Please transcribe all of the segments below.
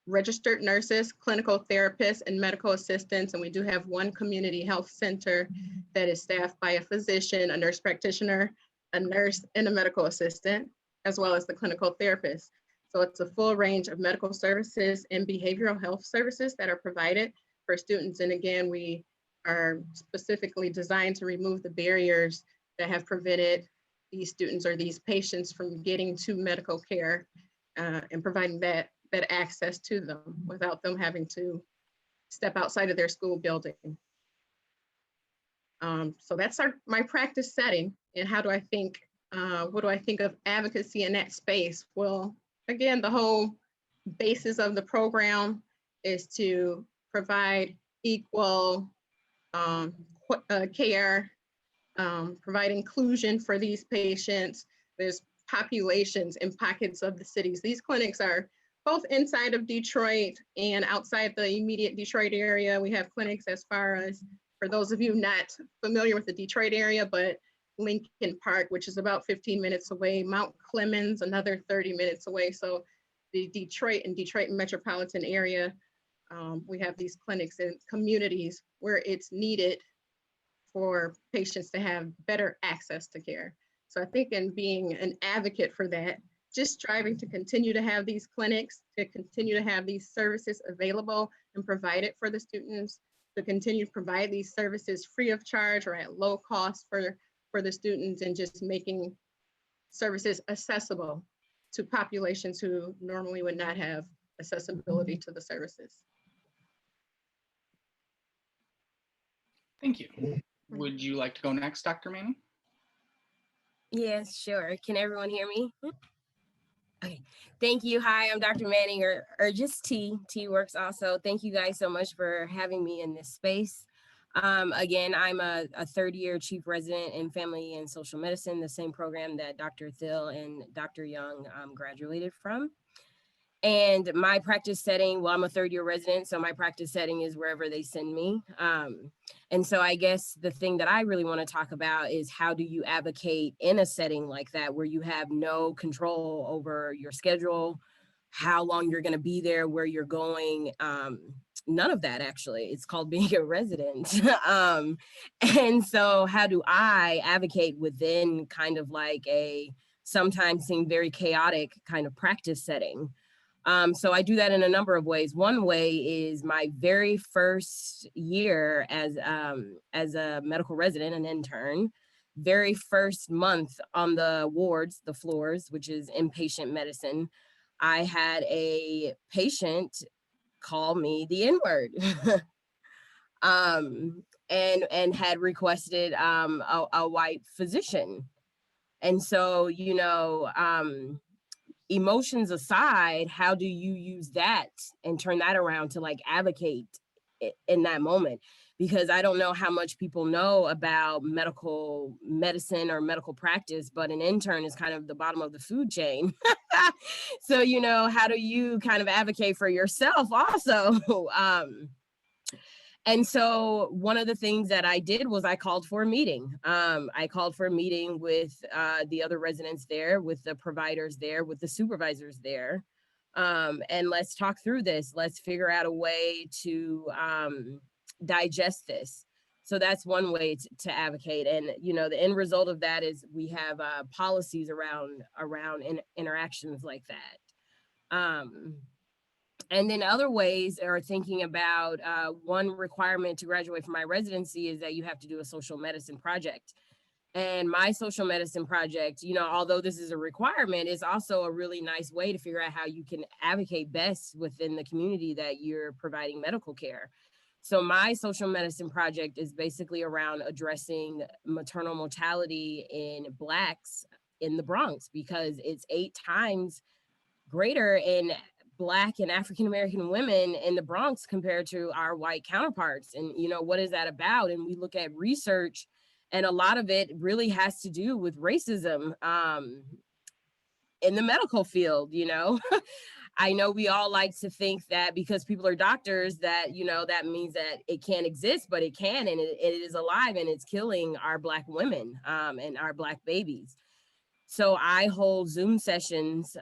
registered nurses, clinical therapists, and medical assistants. And we do have one community health center that is staffed by a physician, a nurse practitioner, a nurse, and a medical assistant, as well as the clinical therapist. So it's a full range of medical services and behavioral health services that are provided for students. And again, we are specifically designed to remove the barriers that have prevented these students or these patients from getting to medical care and providing that access to them without them having to step outside of their school building. So that's my practice setting. And how do I think, what do I think of advocacy in that space? Well, again, the whole basis of the program is to provide equal care, provide inclusion for these patients. There's populations in pockets of the cities. These clinics are both inside of Detroit and outside the immediate Detroit area. We have clinics as far as, for those of you not familiar with the Detroit area, but Lincoln Park, which is about 15 minutes away, Mount Clemens, another 30 minutes away. So the Detroit and Detroit metropolitan area, we have these clinics in communities where it's needed for patients to have better access to care. So I think in being an advocate for that, just striving to continue to have these clinics, to continue to have these services available and provided for the students, to continue to provide these services free of charge or at low cost for the students, and just making services accessible to populations who normally would not have accessibility to the services. Thank you. Would you like to go next, Dr. Manning? Yes, sure. Can everyone hear me? Okay, thank you. Hi, I'm Dr. Manning, or just T. T works also. Thank you guys so much for having me in this space. Again, I'm a third-year chief resident in family and social medicine, the same program that Dr. Thill and Dr. Young graduated from. And my practice setting, well, I'm a third-year resident, so my practice setting is wherever they send me. And so I guess the thing that I really want to talk about is, how do you advocate in a setting like that, where you have no control over your schedule, how long you're going to be there, where you're going, none of that, actually. It's called being a resident. And so how do I advocate within kind of like a sometimes seem very chaotic kind of practice setting? So I do that in a number of ways. One way is my very first year as a medical resident, an intern, very first month on the wards, the floors, which is inpatient medicine, I had a patient call me the N-word and had requested a white physician. And so, you know, emotions aside, how do you use that and turn that around to like advocate in that moment? Because I don't know how much people know about medical medicine or medical practice, but an intern is kind of the bottom of the food chain. So, you know, how do you kind of advocate for yourself also? And so one of the things that I did was I called for a meeting. I called for a meeting with the other residents there, with the providers there, with the supervisors there. And let's talk through this. Let's figure out a way to digest this. So that's one way to advocate. And, you know, the end result of that is we have policies around interactions like that. And then other ways are thinking about one requirement to graduate from my residency is that you have to do a social medicine project. And my social medicine project, you know, although this is a requirement, is also a really nice way to figure out how you can advocate best within the community that you're providing medical care. So my social medicine project is basically around addressing maternal mortality in Blacks in the Bronx, because it's 8 times greater in Black and African-American women in the Bronx compared to our white counterparts. And, you know, what is that about? And we look at research, and a lot of it really has to do with racism in the medical field, you know. I know we all like to think that because people are doctors that, you know, that means that it can't exist, but it can, and it is alive, and it's killing our Black women and our Black babies. So I hold Zoom sessions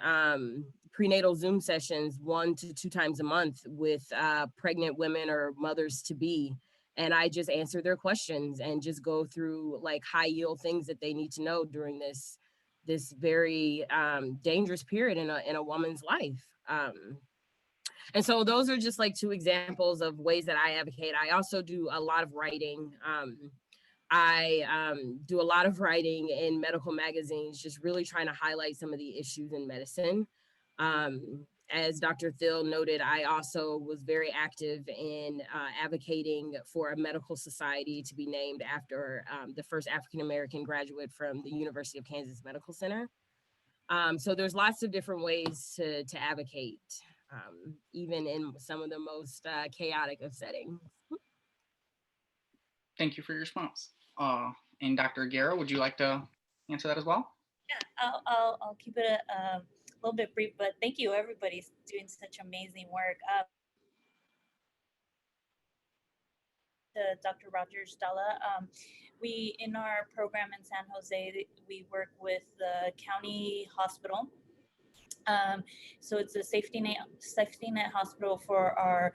prenatal Zoom sessions 1 to 2 times a month with pregnant women or mothers to be. And I just answer their questions and just go through like high yield things that they need to know during this very dangerous period in a woman's life. And so those are just like 2 examples of ways that I advocate. I also do a lot of writing. I do a lot of writing in medical magazines, just really trying to highlight some of the issues in medicine. As Dr. Thill noted, I also was very active in advocating for a medical society to be named after the first African-American graduate from the University of Kansas Medical Center. So there's lots of different ways to advocate, even in some of the most chaotic of settings. Thank you for your response. And Dr. Guerra, would you like to answer that as well? Yeah, I'll keep it a little bit brief, but thank you. Everybody's doing such amazing work. To Dr. Rogers-Dallah, we, in our program in San Jose, we work with the county hospital. So it's a safety net hospital for our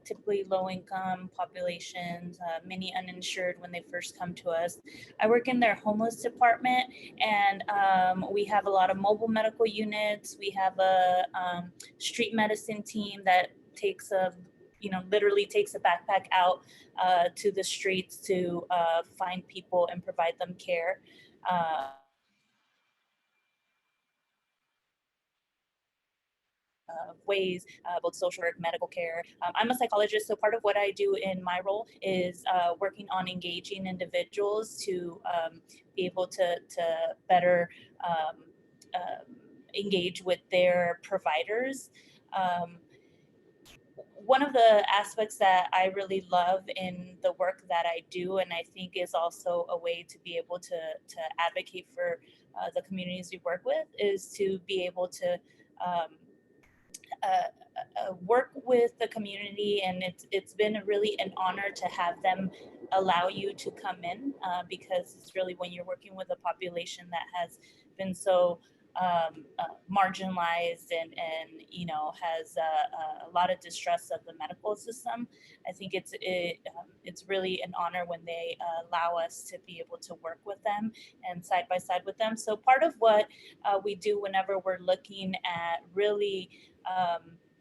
typically low-income populations, many uninsured when they first come to us. I work in their homeless department, and we have a lot of mobile medical units. We have a street medicine team that takes literally takes a backpack out to the streets to find people and provide them care. Ways, both social work, medical care. I'm a psychologist, so part of what I do in my role is working on engaging individuals to be able to better engage with their providers. One of the aspects that I really love in the work that I do, and I think is also a way to be able to advocate for the communities we work with, is to be able to work with the community, and it's been really an honor to have them allow you to come in, because it's really when you're working with a population that has been so marginalized and has a lot of distrust of the medical system. I think it's really an honor when they allow us to be able to work with them and side by side with them. So part of what we do whenever we're looking at really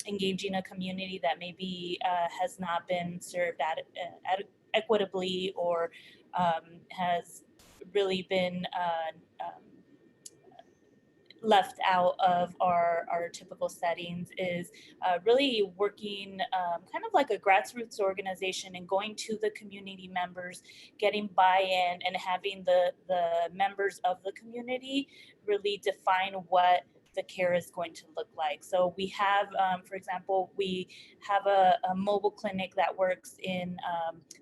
engaging a community that maybe has not been served equitably or has really been left out of our typical settings is really working kind of like a grassroots organization and going to the community members, getting buy-in, and having the members of the community really define what the care is going to look like. So we have, for example, we have a mobile clinic that works in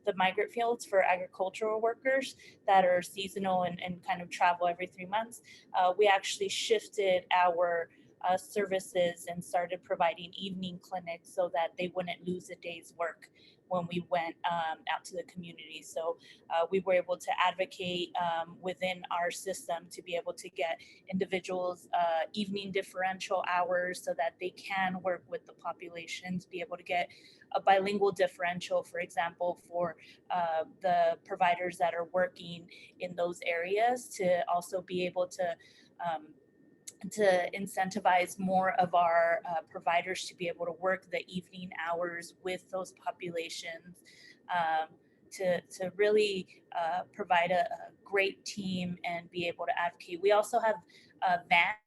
the migrant fields for agricultural workers that are seasonal and kind of travel every 3 months. We actually shifted our services and started providing evening clinics so that they wouldn't lose a day's work when we went out to the community. So we were able to advocate within our system to be able to get individuals evening differential hours so that they can work with the population, to be able to get a bilingual differential, for example, for the providers that are working in those areas, to also be able to incentivize more of our providers to be able to work the evening hours with those populations, to really provide a great team and be able to advocate. We also have vans,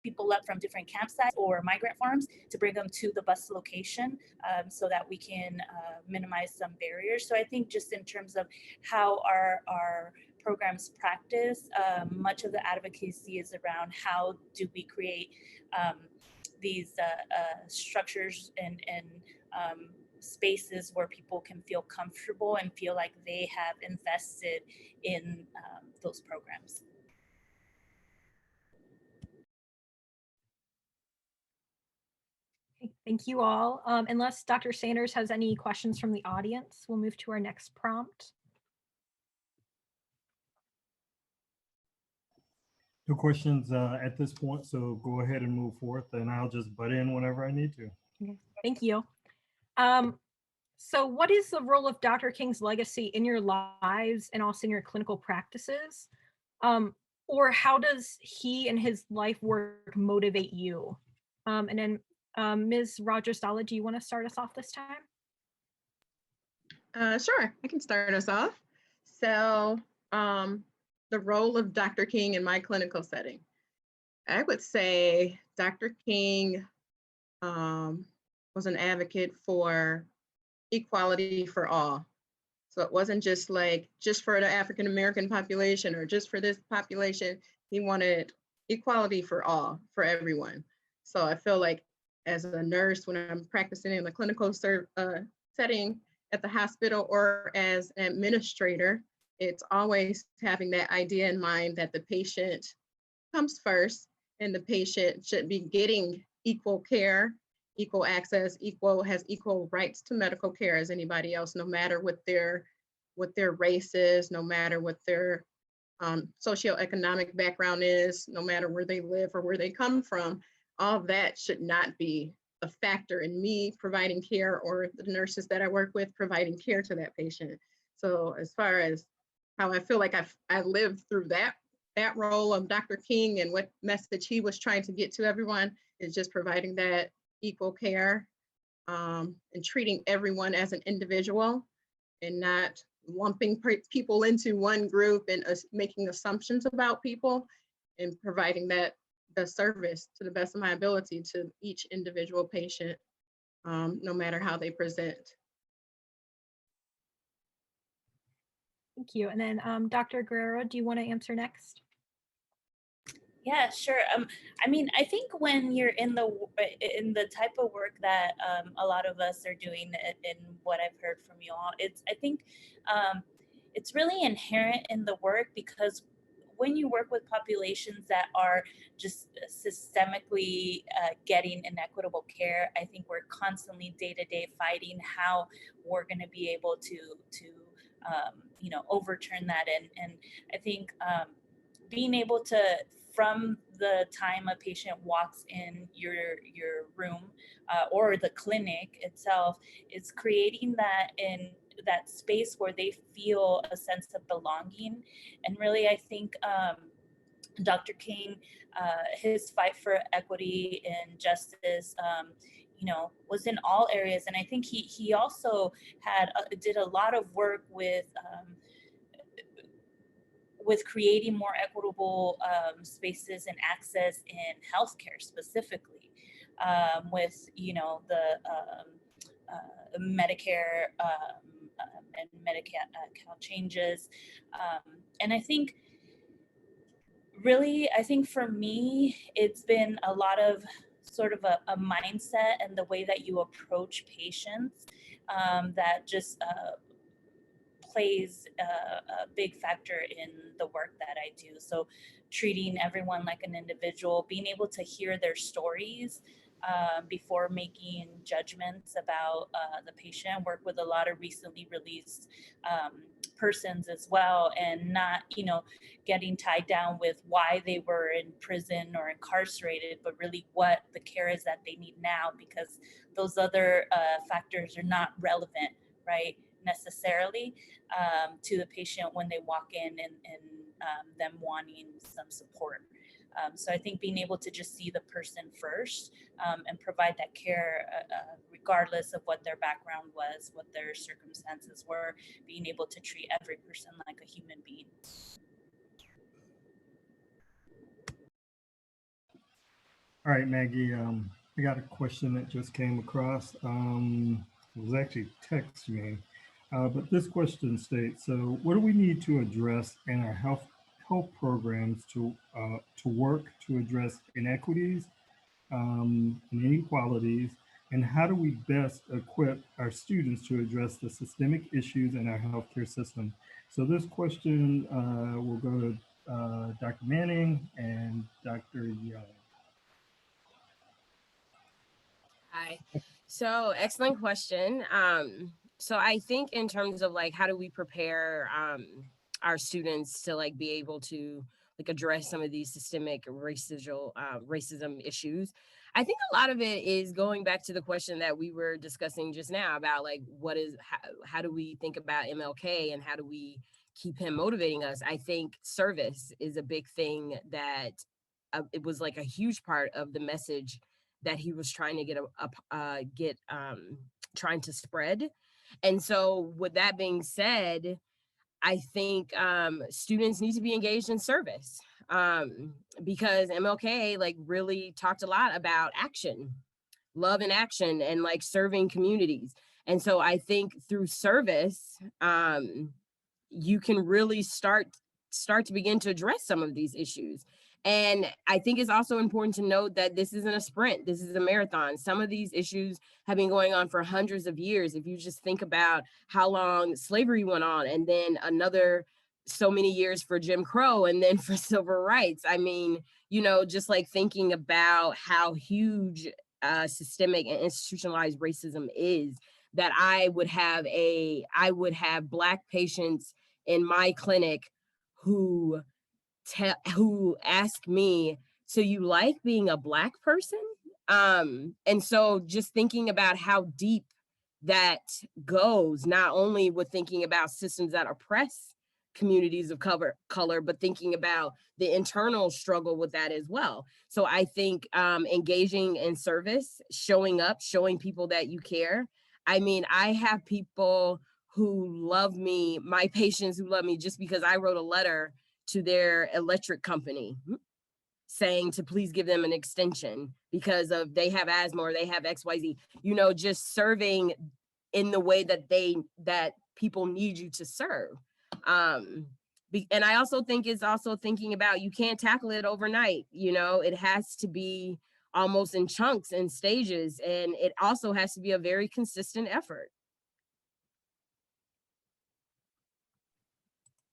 people up from different campsites or migrant farms to bring them to the bus location, so that we can minimize some barriers. So I think just in terms of how our programs practice, much of the advocacy is around how do we create these structures and spaces where people can feel comfortable and feel like they have invested in those programs. Thank you all. Unless Dr. Sanders has any questions from the audience, we'll move to our next prompt. No questions at this point, so go ahead and move forth, and I'll just butt in whenever I need to. Okay, thank you. So what is the role of Dr. King's legacy in your lives and also in your clinical practices? Or how does he and his life work motivate you? And then Ms. Rogers-Dallah, do you want to start us off this time? Sure, I can start us off. So the role of Dr. King in my clinical setting. I would say Dr. King was an advocate for equality for all. So it wasn't just like, just for the African-American population or just for this population. He wanted equality for all, for everyone. So I feel like as a nurse, when I'm practicing in the clinical setting at the hospital or as an administrator, it's always having that idea in mind that the patient comes first and the patient should be getting equal care, equal access, has equal rights to medical care as anybody else, no matter what their race is, no matter what their socioeconomic background is, no matter where they live or where they come from. All of that should not be a factor in me providing care or the nurses that I work with providing care to that patient. So as far as how I feel like I lived through that role of Dr. King and what message he was trying to get to everyone is just providing that equal care and treating everyone as an individual and not lumping people into one group and making assumptions about people, and providing the service to the best of my ability to each individual patient, no matter how they present. Thank you. And then Dr. Guerrero, do you want to answer next? Yeah, sure. I mean, I think when you're in the type of work that a lot of us are doing, in what I've heard from you all, I think it's really inherent in the work, because when you work with populations that are just systemically getting inequitable care, I think we're constantly day-to-day fighting how we're going to be able to overturn that. And I think being able to, from the time a patient walks in your room or the clinic itself, is creating that space where they feel a sense of belonging. And really, I think Dr. King, his fight for equity and justice, was in all areas. And I think he also did a lot of work with creating more equitable spaces and access in healthcare specifically, with the Medicare and Medi-Cal changes, and I think for me, it's been a lot of sort of a mindset and the way that you approach patients that just plays a big factor in the work that I do. So treating everyone like an individual, being able to hear their stories before making judgments about the patient. Work with a lot of recently released persons as well, and not getting tied down with why they were in prison or incarcerated, but really what the care is that they need now, because those other factors are not relevant, right, necessarily to the patient when they walk in and them wanting some support. So I think being able to just see the person first and provide that care regardless of what their background was, what their circumstances were, being able to treat every person like a human being. All right, Maggie, I got a question that just came across. It was actually text me, but this question states, so what do we need to address in our health programs to work to address inequities and inequalities, and how do we best equip our students to address the systemic issues in our healthcare system? So this question will go to Dr. Manning and Dr. Young. Hi. So excellent question. So I think in terms of like, how do we prepare our students to like be able to like address some of these systemic racism issues. I think a lot of it is going back to the question that we were discussing just now about like, how do we think about MLK and how do we keep him motivating us? I think service is a big thing that it was like a huge part of the message that he was trying to trying to spread. And so with that being said, I think students need to be engaged in service because MLK like really talked a lot about action, love and action, and like serving communities. And so I think through service, you can really start to begin to address some of these issues. And I think it's also important to note that this isn't a sprint, this is a marathon. Some of these issues have been going on for hundreds of years. If you just think about how long slavery went on, and then another so many years for Jim Crow, and then for civil rights. I mean, you know, just like thinking about how huge systemic and institutionalized racism is, that I would have Black patients in my clinic who ask me, so you like being a Black person? And so just thinking about how deep that goes, not only with thinking about systems that oppress communities of color, but thinking about the internal struggle with that as well. So I think engaging in service, showing up, showing people that you care. I mean, I have people who love me, my patients who love me just because I wrote a letter to their electric company saying to please give them an extension because of they have asthma or they have XYZ, you know, just serving in the way that people need you to serve. And I also think it's also thinking about, you can't tackle it overnight, you know, it has to be almost in chunks and stages, and it also has to be a very consistent effort.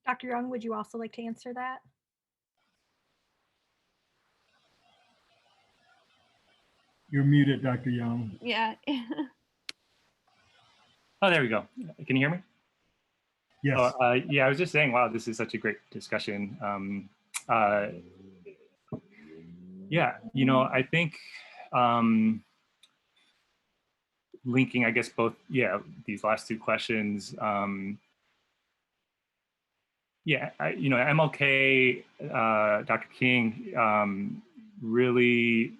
Dr. Young, would you also like to answer that? You're muted, Dr. Young. Yeah. Oh, there we go. Can you hear me? Yes. Yeah, I was just saying, wow, this is such a great discussion. Yeah, you know, I think linking, I guess, both, these last two questions. Yeah, you know, MLK, Dr. King really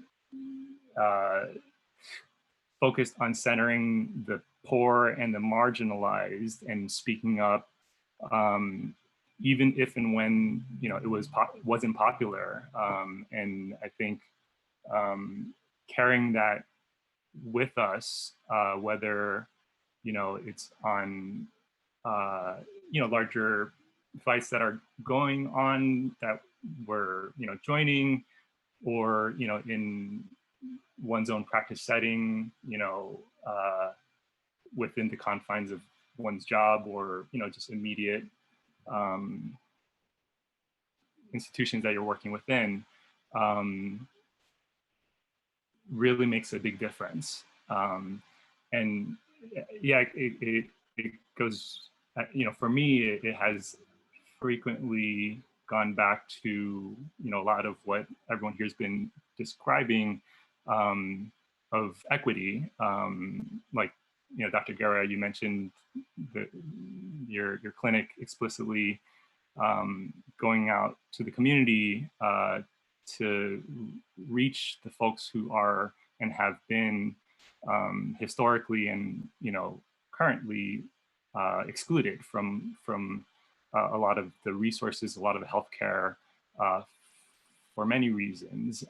focused on centering the poor and the marginalized and speaking up, even if and when, you know, it wasn't popular. And I think carrying that with us, whether, you know, it's on, you know, larger fights that are going on that we're, you know, joining, or, you know, in one's own practice setting, you know, within the confines of one's job, or, you know, just immediate institutions that you're working within, really makes a big difference. And yeah, it goes, you know, for me, it has frequently gone back to, you know, a lot of what everyone here has been describing of equity. Like, you know, Dr. Guerra, you mentioned your clinic explicitly going out to the community to reach the folks who are and have been historically and, you know, currently excluded from a lot of the resources, a lot of the healthcare for many reasons.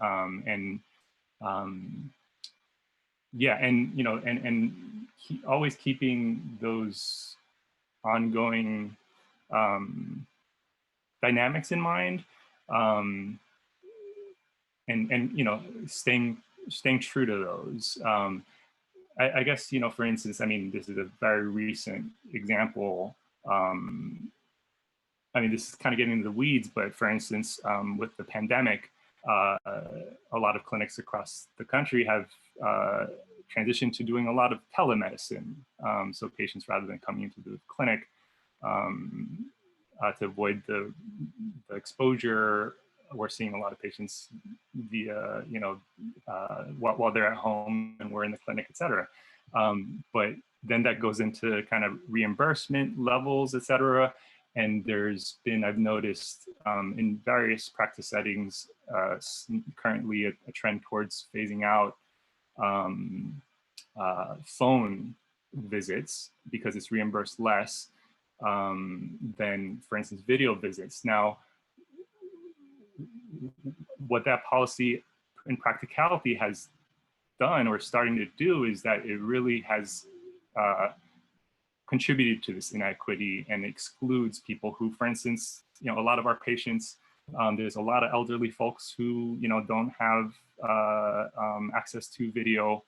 Yeah, and, you know, and always keeping those ongoing dynamics in mind, and you know, staying true to those. I guess, you know, for instance, I mean, this is a very recent example. I mean, this is kind of getting into the weeds, but for instance, with the pandemic, a lot of clinics across the country have transitioned to doing a lot of telemedicine. So patients, rather than coming into the clinic to avoid the exposure we're seeing a lot of patients via, while they're at home and we're in the clinic, et cetera. But then that goes into kind of reimbursement levels, et cetera. And there's been, I've noticed in various practice settings, currently a trend towards phasing out phone visits because it's reimbursed less than, for instance, video visits. Now, what that policy in practicality has done or starting to do is that it really has contributed to this inequity and excludes people who, for instance, a lot of our patients, there's a lot of elderly folks who, don't have access to video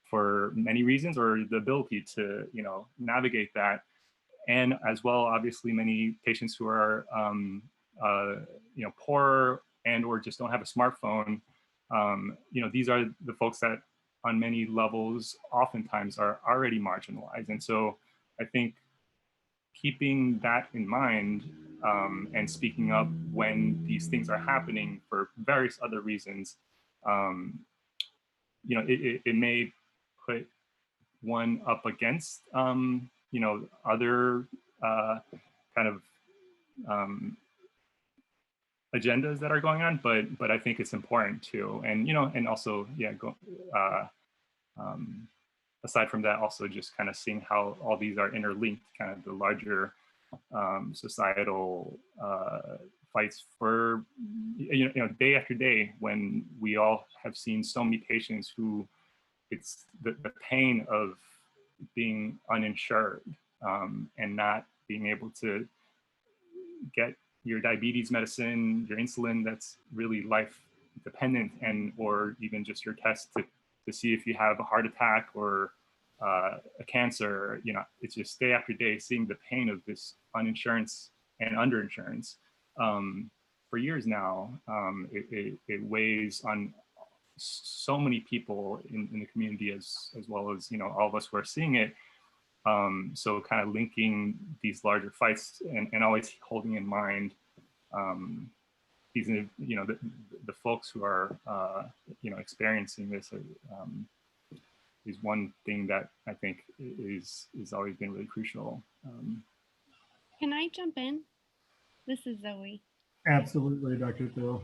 for many reasons or the ability to, navigate that. And as well, obviously, many patients who are, poor and or just don't have a smartphone. These are the folks that on many levels oftentimes are already marginalized. And so I think keeping that in mind and speaking up when these things are happening for various other reasons, it may put one up against, other kind of agendas that are going on, but I think it's important too. And, and also, aside from that, also just kind of seeing how all these are interlinked, kind of the larger societal fights for, day after day, when we all have seen so many patients who it's the pain of being uninsured and not being able to get your diabetes medicine, your insulin that's really life dependent, and or even just your test to see if you have a heart attack or a cancer. It's just day after day seeing the pain of this uninsurance and underinsurance for years now. It weighs on so many people in the community as well as all of us who are seeing it. So kind of linking these larger fights and always holding in mind these, the folks who are, experiencing this is one thing that I think is always been really crucial. Can I jump in? This is Zoey. Absolutely, Dr. Thill.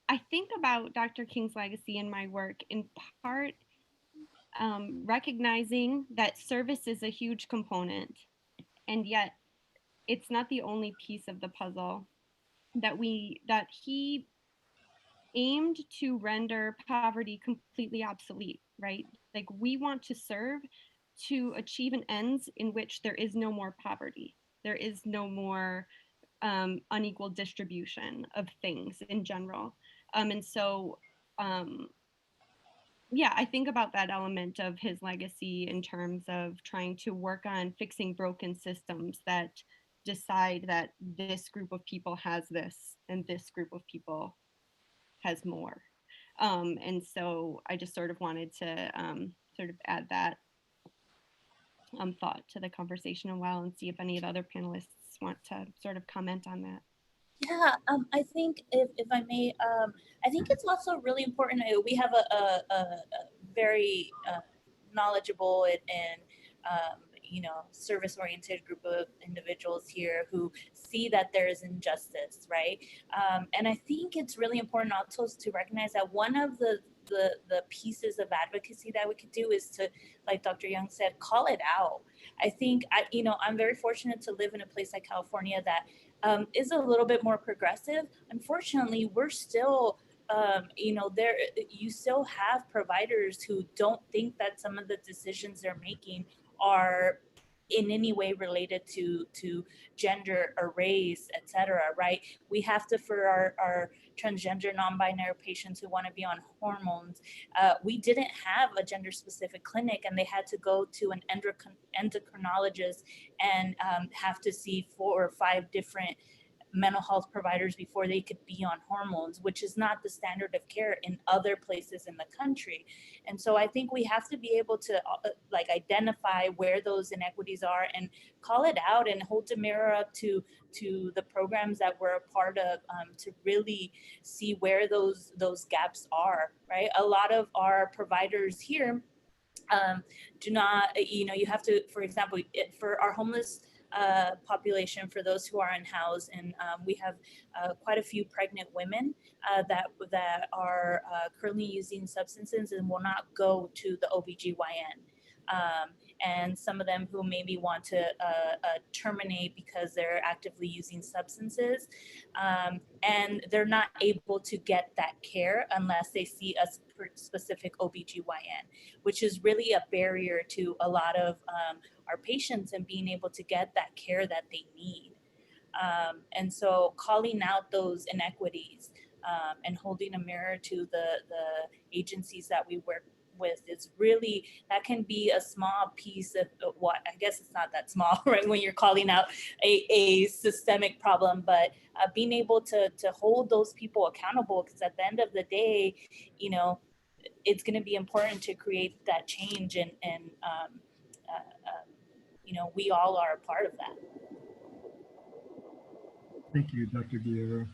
I think about Dr. King's legacy in my work in part recognizing that service is a huge component, and yet it's not the only piece of the puzzle. That he aimed to render poverty completely obsolete, right? Like, we want to serve to achieve an ends in which there is no more poverty. There is no more unequal distribution of things in general. And so, I think about that element of his legacy in terms of trying to work on fixing broken systems that decide that this group of people has this and this group of people has more. And so I just sort of wanted to sort of add that thought to the conversation as well, and see if any of the other panelists want to sort of comment on that. Yeah, I think if I may, I think it's also really important. We have a very knowledgeable and service-oriented group of individuals here who see that there is injustice, right? And I think it's really important also to recognize that one of the pieces of advocacy that we could do is to, like Dr. Young said, call it out. I think I'm very fortunate to live in a place like California that is a little bit more progressive. Unfortunately, we're still you still have providers who don't think that some of the decisions they're making are in any way related to gender or race, et cetera, right? We have to, for our transgender non-binary patients who want to be on hormones, we didn't have a gender specific clinic, and they had to go to an endocrinologist and have to see 4 or 5 different mental health providers before they could be on hormones, which is not the standard of care in other places in the country. And so I think we have to be able to like identify where those inequities are and call it out and hold the mirror up to the programs that we're a part of, to really see where those gaps are, right? A lot of our providers here do not, you have to, for example, for our homeless population, for those who are unhoused, and we have quite a few pregnant women that are currently using substances and will not go to the OBGYN. And some of them who maybe want to terminate because they're actively using substances, and they're not able to get that care unless they see a specific OBGYN, which is really a barrier to a lot of our patients and being able to get that care that they need. And so calling out those inequities and holding a mirror to the agencies that we work with is really, that can be a small piece of what, I guess it's not that small, right, when you're calling out a systemic problem, but being able to hold those people accountable, because at the end of the day, it's going to be important to create that change, and we all are a part of that. Thank you, Dr. Guerrero.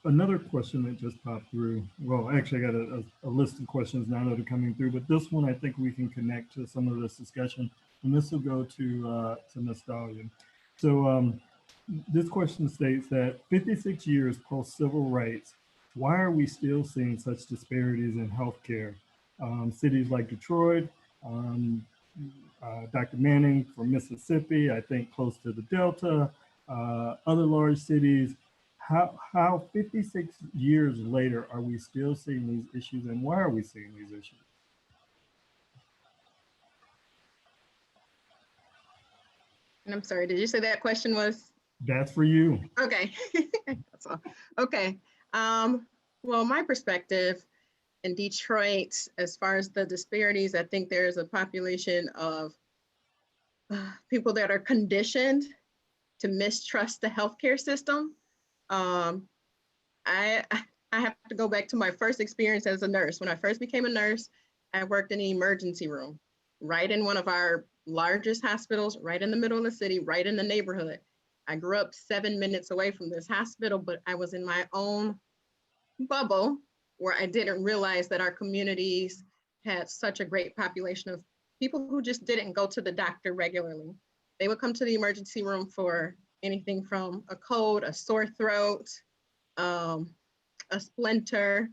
Another question that just popped through. Well, actually, I got a list of questions now that are coming through, but this one I think we can connect to some of this discussion, and this will go to Ms. Dahlia. So this question states that 56 years post-civil rights, why are we still seeing such disparities in healthcare? Cities like Detroit, Dr. Manning from Mississippi, I think close to the Delta, other large cities, how 56 years later are we still seeing these issues, and why are we seeing these issues? And I'm sorry, did you say that question was? That's for you. Okay. That's all. Okay. Well, my perspective in Detroit, as far as the disparities, I think there's a population of people that are conditioned to mistrust the healthcare system. I have to go back to my first experience as a nurse. When I first became a nurse, I worked in the emergency room, right in one of our largest hospitals, right in the middle of the city, right in the neighborhood. I grew up 7 minutes away from this hospital, but I was in my own bubble where I didn't realize that our communities had such a great population of people who just didn't go to the doctor regularly. They would come to the emergency room for anything from a cold, a sore throat, a splinter,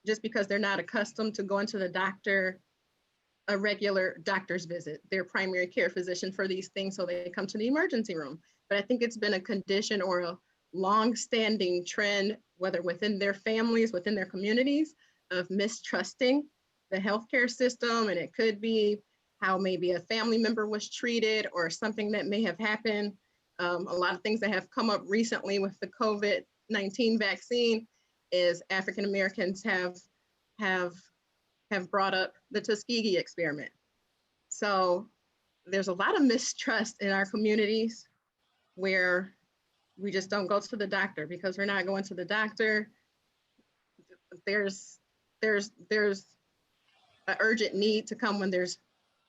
just because they're not accustomed to going to the doctor, a regular doctor's visit, their primary care physician for these things, so they come to the emergency room. But I think it's been a condition or a long-standing trend, whether within their families, within their communities, of mistrusting the healthcare system. And it could be how maybe a family member was treated or something that may have happened. A lot of things that have come up recently with the COVID-19 vaccine is African Americans have brought up the Tuskegee experiment. So there's a lot of mistrust in our communities where we just don't go to the doctor because we're not going to the doctor. There's an urgent need to come when there's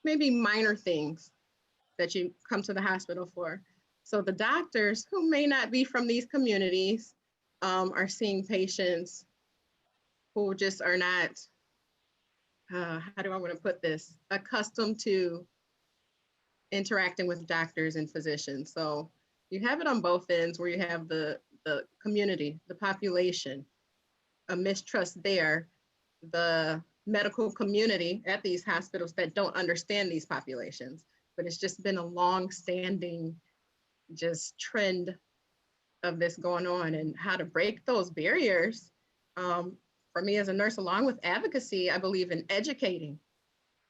maybe minor things that you come to the hospital for. So the doctors who may not be from these communities are seeing patients who just are not, how do I want to put this, accustomed to interacting with doctors and physicians. So you have it on both ends where you have the community, the population, a mistrust there, the medical community at these hospitals that don't understand these populations. But it's just been a long-standing just trend of this going on, and how to break those barriers. For me as a nurse, along with advocacy, I believe in educating.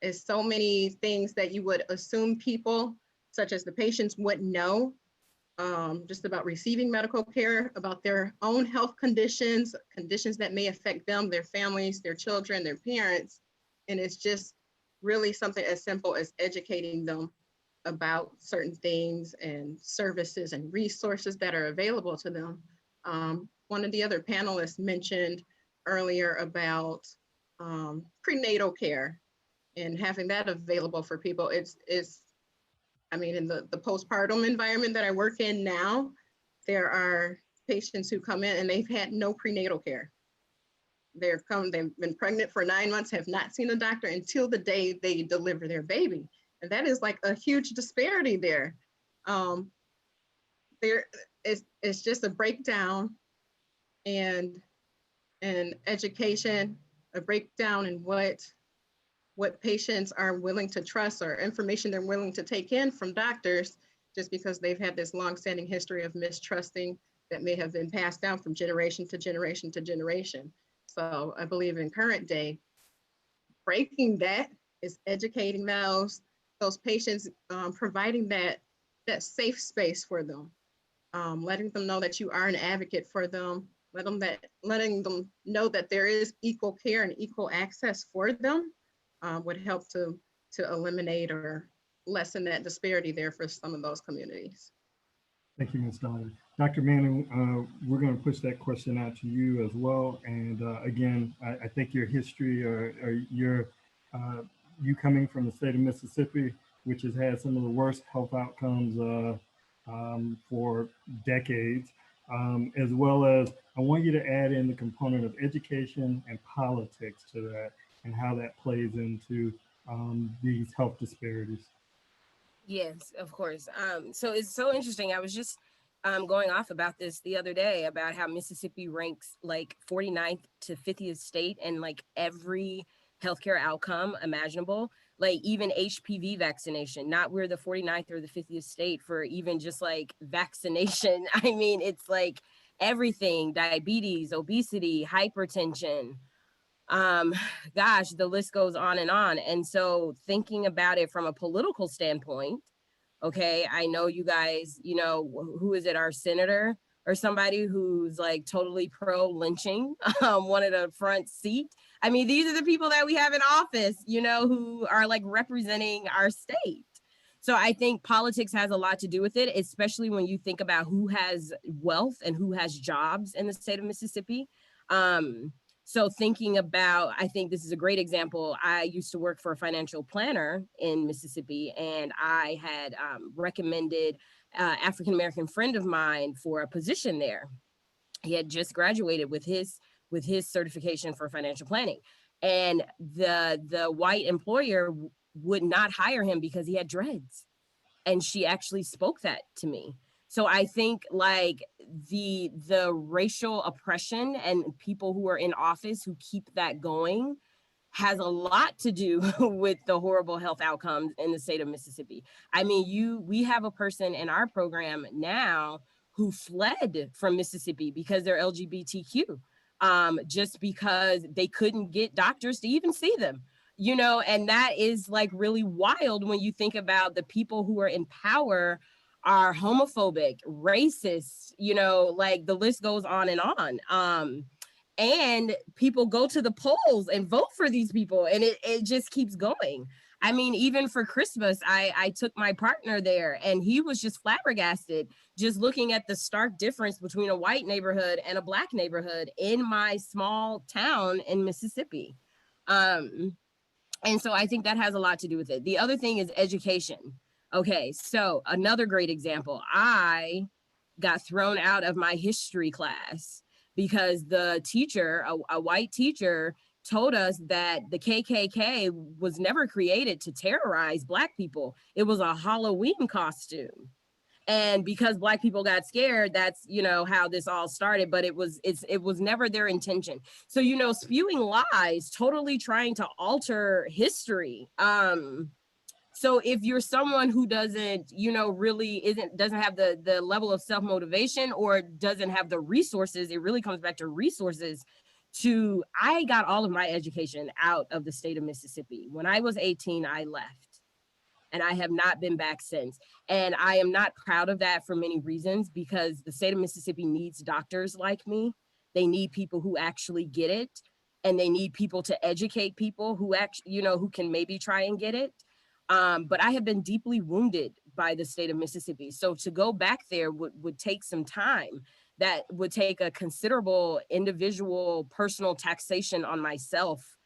There's so many things that you would assume people, such as the patients, wouldn't know, just about receiving medical care, about their own health conditions, conditions that may affect them, their families, their children, their parents. And it's just really something as simple as educating them about certain things and services and resources that are available to them. One of the other panelists mentioned earlier about prenatal care and having that available for people. I mean, in the postpartum environment that I work in now, there are patients who come in and they've had no prenatal care. They've been pregnant for 9 months, have not seen a doctor until the day they deliver their baby. And that is like a huge disparity there. It's just a breakdown and education, a breakdown in what patients are willing to trust or information they're willing to take in from doctors, just because they've had this longstanding history of mistrusting that may have been passed down from generation to generation to generation. So I believe in current day, breaking that is educating those patients, providing that safe space for them, letting them know that you are an advocate for them, letting them know that there is equal care and equal access for them would help to eliminate or lessen that disparity there for some of those communities. Thank you, Ms. Dollar. Dr. Manning, we're going to push that question out to you as well. And again, I think your history or your you coming from the state of Mississippi, which has had some of the worst health outcomes for decades, as well as I want you to add in the component of education and politics to that and how that plays into these health disparities. Yes, of course. So it's so interesting. I was just going off about this the other day about how Mississippi ranks like 49th to 50th state and like every healthcare outcome imaginable, like even HPV vaccination. Not we're the 49th or the 50th state for even just like vaccination. I mean, it's like everything: diabetes, obesity, hypertension. Gosh, the list goes on. And so thinking about it from a political standpoint, okay, I know you guys, you know, who is it, our senator or somebody who's like totally pro lynching, wanted a front seat. I mean, these are the people that we have in office, you know, who are like representing our state. So I think politics has a lot to do with it, especially when you think about who has wealth and who has jobs in the state of Mississippi. So thinking about, I think this is a great example. I used to work for a financial planner in Mississippi, and I had recommended an African-American friend of mine for a position there. He had just graduated with his certification for financial planning. And the white employer would not hire him because he had dreads. And she actually spoke that to me. So I think like the racial oppression and people who are in office who keep that going has a lot to do with the horrible health outcomes in the state of Mississippi. I mean, we have a person in our program now who fled from Mississippi because they're LGBTQ, just because they couldn't get doctors to even see them. You know, and that is like really wild when you think about the people who are in power are homophobic, racist, you know, like the list goes on. And people go to the polls and vote for these people, and it just keeps going. I mean, even for Christmas, I took my partner there, and he was just flabbergasted just looking at the stark difference between a white neighborhood and a Black neighborhood in my small town in Mississippi. And so I think that has a lot to do with it. The other thing is education. Okay, so another great example, I got thrown out of my history class because the teacher, a white teacher, told us that the KKK was never created to terrorize Black people. It was a Halloween costume. And because Black people got scared, that's, you know, how this all started, but it was never their intention. So, you know, spewing lies, totally trying to alter history. So if you're someone who doesn't, you know, really doesn't have the level of self-motivation or doesn't have the resources, it really comes back to resources. I got all of my education out of the state of Mississippi. When I was 18, I left, and I have not been back since. And I am not proud of that for many reasons, because the state of Mississippi needs doctors like me. They need people who actually get it, and they need people to educate people who actually, you know, who can maybe try and get it. But I have been deeply wounded by the state of Mississippi. So to go back there would take some time. That would take a considerable individual personal taxation on myself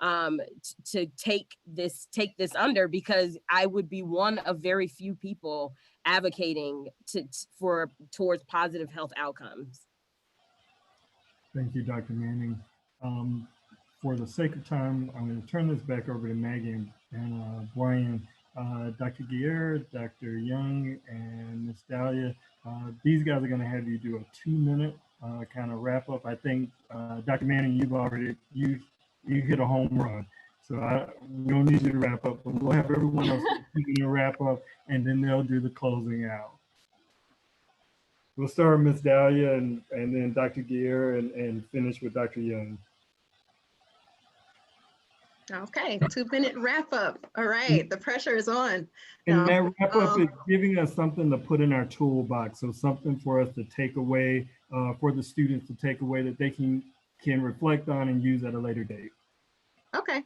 to take this under, because I would be one of very few people advocating towards positive health outcomes. Thank you, Dr. Manning. For the sake of time, I'm going to turn this back over to Maggie and Brian. Dr. Guerre, Dr. Young, and Ms. Dahlia, these guys are going to have you do a 2-minute kind of wrap up. I think, Dr. Manning, you hit a home run. So we don't need you to wrap up, but we'll have everyone else wrap up, and then they'll do the closing out. We'll start with Ms. Dahlia and then Dr. Guerre and finish with Dr. Young. Okay, 2-minute wrap up. All right, the pressure is on. And that wrap up is giving us something to put in our toolbox. So something for us to take away, for the students to take away that they can reflect on and use at a later date. Okay.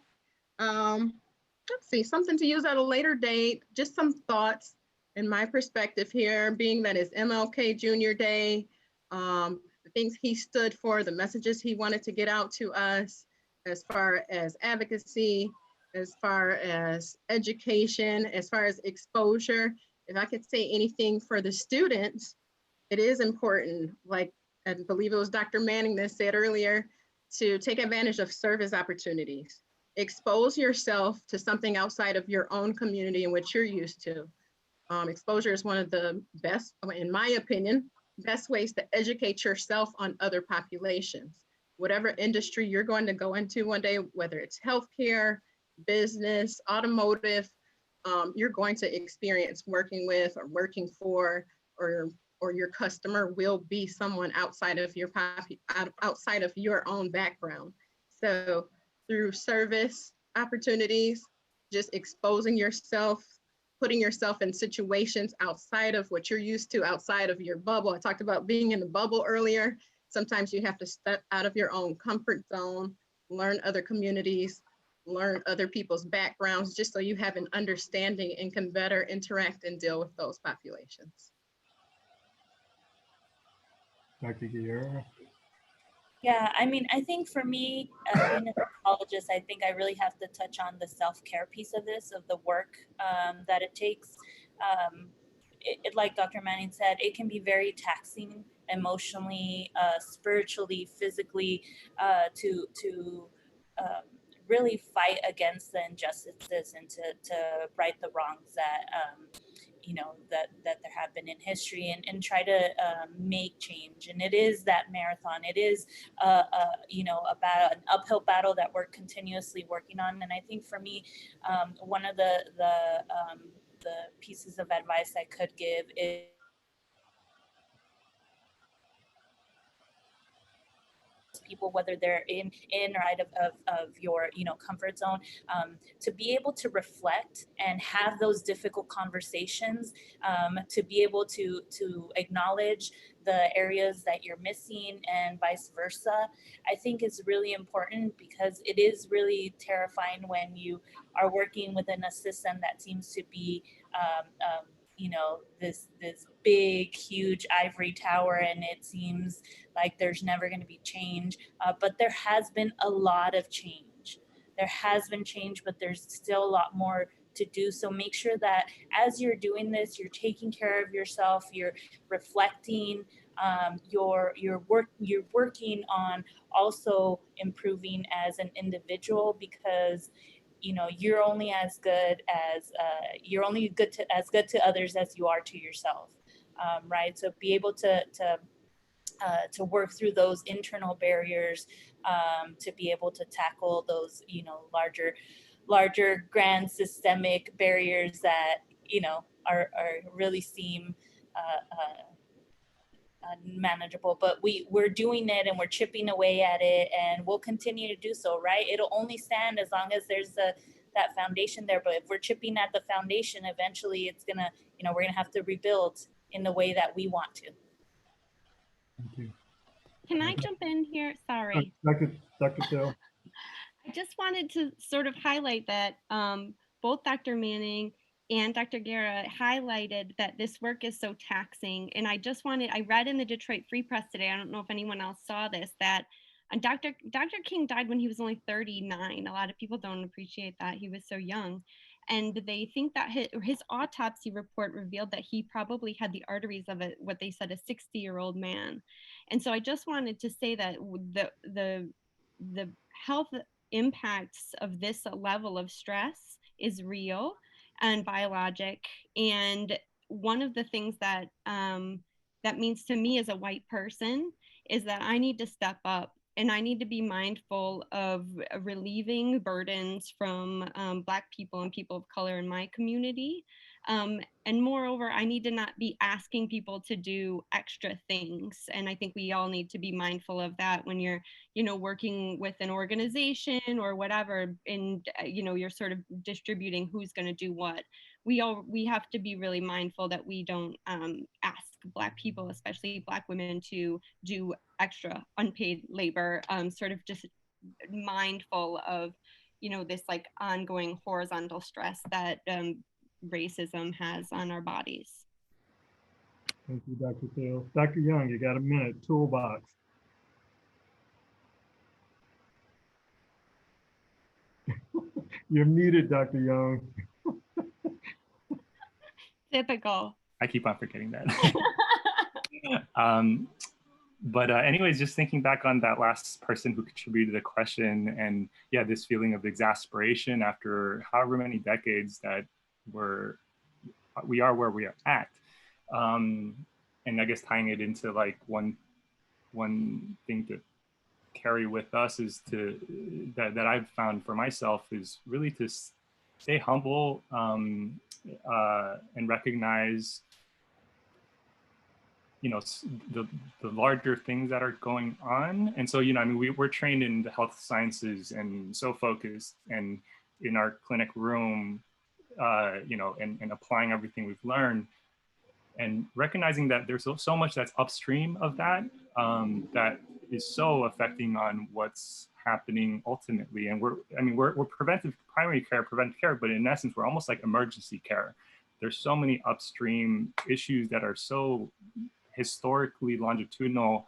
Let's see, something to use at a later date. Just some thoughts in my perspective here, being that it's MLK Junior Day, the things he stood for, the messages he wanted to get out to us, as far as advocacy, as far as education, as far as exposure. If I could say anything for the students, it is important, like I believe it was Dr. Manning that said earlier, to take advantage of service opportunities. Expose yourself to something outside of your own community and what you're used to. Exposure is one of the best, in my opinion, best ways to educate yourself on other populations. Whatever industry you're going to go into one day, whether it's healthcare, business, automotive, you're going to experience working with or working for, or your customer will be someone outside of your own background. So through service opportunities, just exposing yourself, putting yourself in situations outside of what you're used to, outside of your bubble. I talked about being in the bubble earlier. Sometimes you have to step out of your own comfort zone, learn other communities, learn other people's backgrounds, just so you have an understanding and can better interact and deal with those populations. Dr. Guerre. Yeah, I mean, I think for me, being a psychologist, I think I really have to touch on the self-care piece of this, of the work that it takes. Like Dr. Manning said, it can be very taxing emotionally, spiritually, physically, to really fight against the injustices and to right the wrongs that that there have been in history, and try to make change. And it is that marathon. It is an uphill battle that we're continuously working on. And I think for me, one of the pieces of advice I could give is people, whether they're in or out of your comfort zone, to be able to reflect and have those difficult conversations, to be able to acknowledge the areas that you're missing and vice versa, I think is really important, because it is really terrifying when you are working within a system that seems to be this big, huge ivory tower, and it seems like there's never going to be change. But there has been a lot of change. There has been change, but there's still a lot more to do. So make sure that as you're doing this, you're taking care of yourself, you're reflecting, you're working on also improving as an individual, because you're only as good as as good to others as you are to yourself, right? So be able to work through those internal barriers, to be able to tackle those larger grand systemic barriers that are really seem unmanageable. But we're doing it, and we're chipping away at it, and we'll continue to do so, right? It'll only stand as long as there's that foundation there. But if we're chipping at the foundation, eventually it's gonna, we're gonna have to rebuild in the way that we want to. Thank you. Can I jump in here? Sorry. Dr. Thill. I just wanted to sort of highlight that both Dr. Manning and Dr. Guerra highlighted that this work is so taxing. And I read in the Detroit Free Press today, I don't know if anyone else saw this, that Dr. King died when he was only 39. A lot of people don't appreciate that. He was so young. And they think that his autopsy report revealed that he probably had the arteries of what they said, a 60-year-old man. And so I just wanted to say that the health impacts of this level of stress is real and biologic. And one of the things that that means to me as a white person is that I need to step up, and I need to be mindful of relieving burdens from Black people and people of color in my community. And moreover, I need to not be asking people to do extra things. And I think we all need to be mindful of that when you're, working with an organization or whatever, and, you're sort of distributing who's going to do what. We have to be really mindful that we don't ask Black people, especially Black women, to do extra unpaid labor, sort of just mindful of, this like ongoing horizontal stress that racism has on our bodies. Thank you, Dr. Thill. Dr. Young, you got a minute, toolbox. You're muted, Dr. Young. Typical. I keep on forgetting that. But anyways, just thinking back on that last person who contributed a question, and yeah, this feeling of exasperation after however many decades that we are where we are at. And I guess tying it into like one thing to carry with us is that I've found for myself is really to stay humble and recognize the larger things that are going on. And so, we're trained in the health sciences and so focused and in our clinic room, and applying everything we've learned and recognizing that there's so much that's upstream of that, that is so affecting on what's happening ultimately. And we're preventive care, but in essence, we're almost like emergency care. There's so many upstream issues that are so historically longitudinal.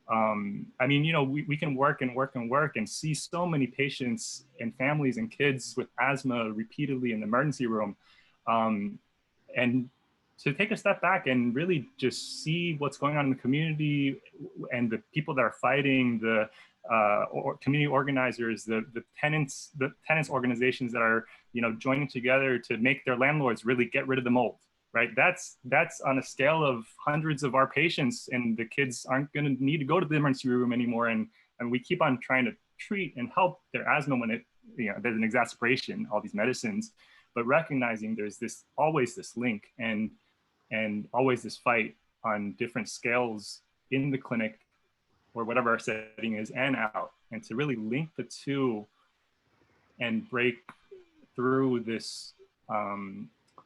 We can work and see so many patients and families and kids with asthma repeatedly in the emergency room. And to take a step back and really just see what's going on in the community and the people that are fighting, the community organizers, the tenants organizations that are joining together to make their landlords really get rid of the mold. Right, that's on a scale of hundreds of our patients, and the kids aren't going to need to go to the emergency room anymore. And we keep on trying to treat and help their asthma when there's an exacerbation, all these medicines, but recognizing there's always this link and always this fight on different scales in the clinic or whatever our setting is and out, and to really link the two and break through this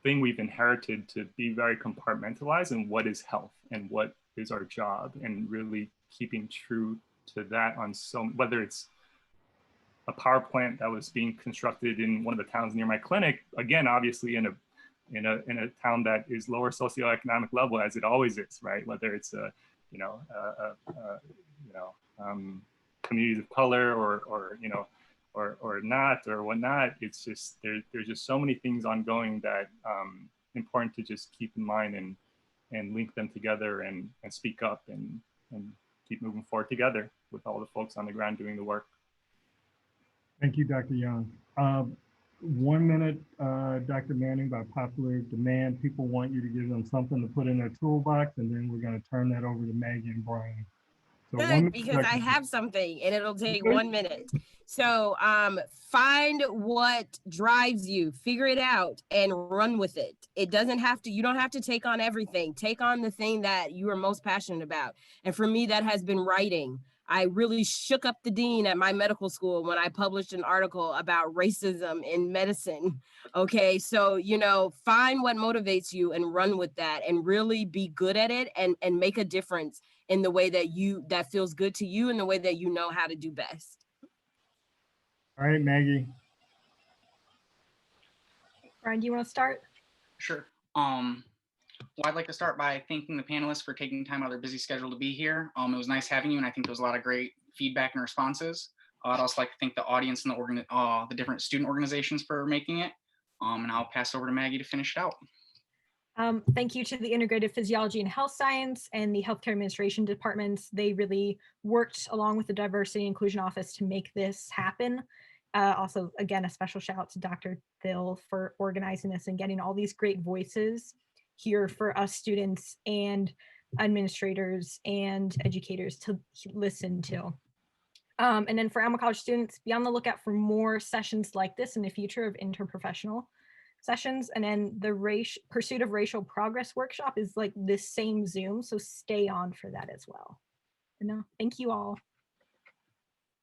thing we've inherited to be very compartmentalized in what is health and what is our job, and really keeping true to that on whether it's a power plant that was being constructed in one of the towns near my clinic, again, obviously in a town that is lower socioeconomic level, as it always is, right? Whether it's communities of color or not or whatnot, it's just there's just so many things ongoing that important to just keep in mind and link them together and speak up and keep moving forward together with all the folks on the ground doing the work. Thank you, Dr. Young. 1 minute, Dr. Manning, by popular demand. People want you to give them something to put in their toolbox, and then we're going to turn that over to Maggie and Brian. So good, because I have something and it'll take 1 minute. So find what drives you, figure it out and run with it. It doesn't have to, you don't have to take on everything. Take on the thing that you are most passionate about. And for me, that has been writing. I really shook up the dean at my medical school when I published an article about racism in medicine. Okay, so, find what motivates you and run with that and really be good at it and make a difference in the way that feels good to you and the way that you know how to do best. All right, Maggie. Brian, do you want to start? Sure. Well, I'd like to start by thanking the panelists for taking time out of their busy schedule to be here. It was nice having you, and I think there was a lot of great feedback and responses. I'd also like to thank the audience and the different student organizations for making it. And I'll pass over to Maggie to finish it out. Thank you to the Integrated Physiology and Health Science and the Healthcare Administration departments. They really worked along with the Diversity and Inclusion Office to make this happen. Also, again, a special shout out to Dr. Thill for organizing this and getting all these great voices here for us students and administrators and educators to listen to. And then for Alma College students, be on the lookout for more sessions like this in the future of interprofessional sessions. And then the Pursuit of Racial Progress workshop is like this same Zoom, so stay on for that as well. And thank you all.